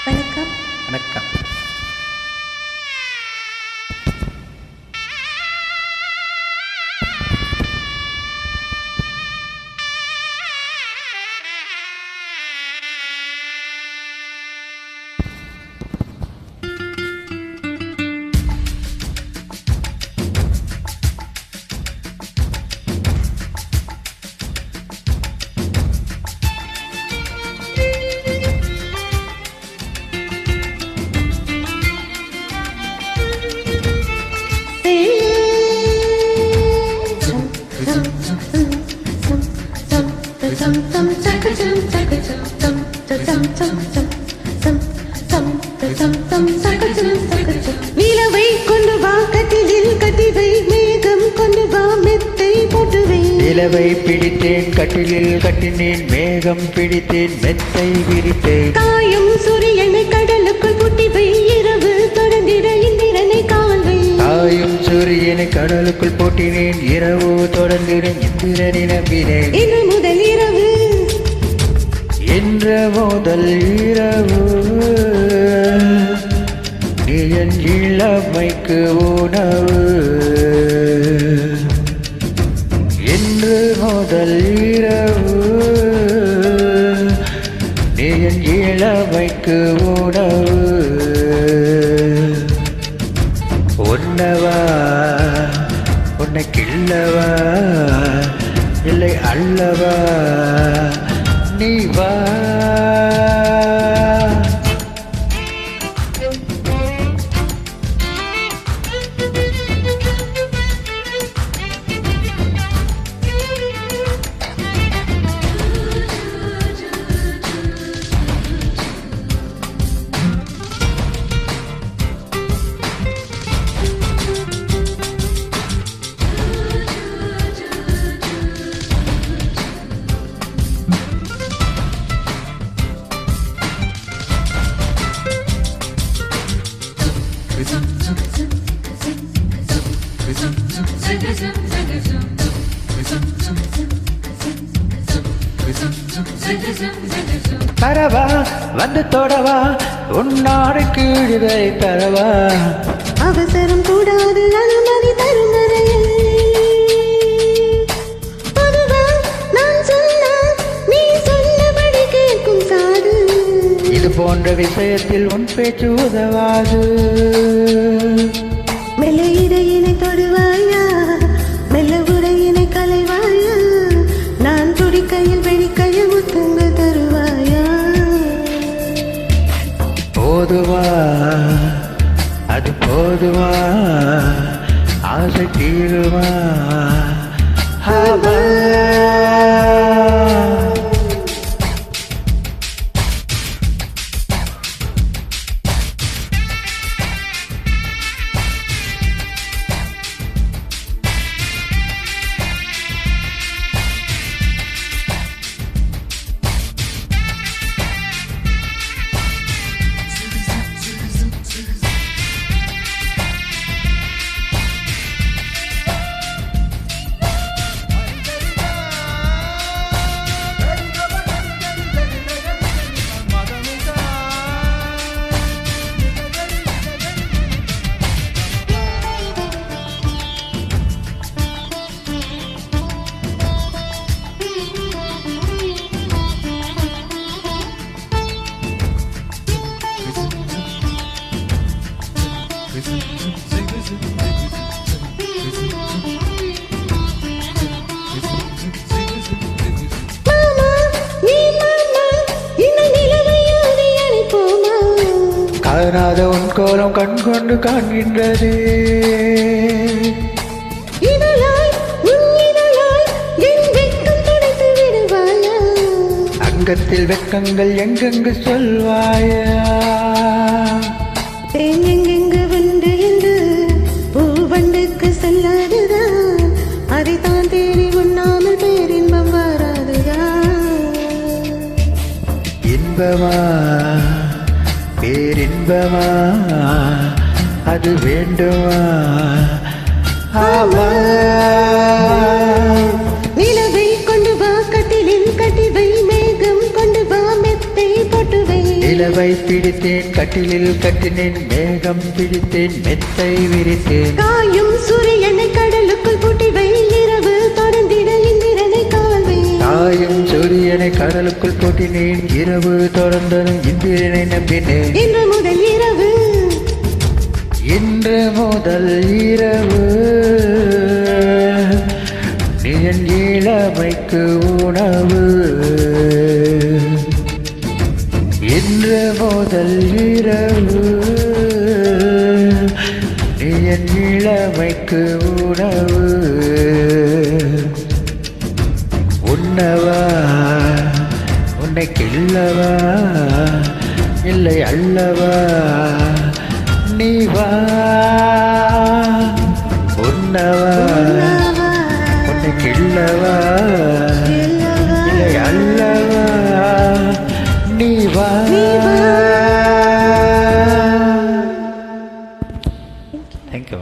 வணக்கம். வணக்கம். நிலவை கொண்டு வா கட்டிலில் கட்டிவை மேகம் கொண்டு வா மெத்தை போட்டுவை. நிலவை பிடித்தேன் கட்டிலில் கட்டினேன் மேகம் பிடித்தேன் மெத்தை விரித்தேன். காயும் சூரியனை கடலுக்குள் புட்டிவை இரவு தொடர்ந்திட இந்திரனை காவல்வை. காயும் சூரியனை கடலுக்குள் போட்டினேன் இரவு தொடர்ந்திட இந்திரனை நம்பினேன். இன்று முதல் இரவு என்ற முதல் இரவு நீ என் இளமைக்கு உணவு. என்று முதல் இரவு நீ என் இளமைக்கு உணவு. உன்னவா உன்னை கிள்ளவா இல்லை அல்லவா நீ வா. தரவா வந்து தொடவா உன்னாடு கீழே தரவா. அவசரம் கூடாது அனுமதி தரும் வரையில். பொதுவா நான் சொன்னால் நீ சொன்னபடி கேட்கும் சாது. இது போன்ற விஷயத்தில் உன் பேச்சு உதவாது. மெல்ல இடையினை தொடுவாயா மெல்ல உரையினை கலைவாயா. நான் துடிக்கையில் வெடிக்கையில் முத்துங்கள் தருவாயா. போதுமா அது போதுமா ஆசை தீருமா. காணாத உன் கோலம் கண் கொண்டு காண்கின்றது. அங்கத்தில் வெட்கங்கள் எங்கெங்கு சொல்வாயா. எங்கெங்கு வந்து என்று பூவண்டுக்கு செல்லாதுதான். அதைத்தான் தேடி உண்ணாமல் பேரின்பம் வராதுதான். இன்பமா பேரின்பமா அது வேண்டுமா. நிலவை கொண்டு வா கட்டிலில் கட்டிவை மேகம் கொண்டு வா மெத்தை போட்டுவை. நிலவை பிடித்தேன் கட்டிலில் கட்டினேன் மேகம் பிடித்தேன் மெத்தை விரித்தேன் காயும் சூரியனை கடலுக்குள் பூட்டி வை இரவு தொடர்ந்திட இந்திரனை காவல்வை தாயும் சூரியனை கடலுக்குள் போட்டினேன் இரவு தொடர்ந்ததும் இந்திரனை நம்பினேன் இன்று முதல் இரவு இன்று முதல் இரவு நீ என் இளமைக்கு உணவு இன்று முதல் இரவு நீ என் இளமைக்கு உணவு உண்ணவா உன்னை கிள்ளவா இல்லை அல்லவா நீ வா உண்ணவா உன்னை கிள்ளவா இல்லை அல்லவா நீ வா தேங்க்யூ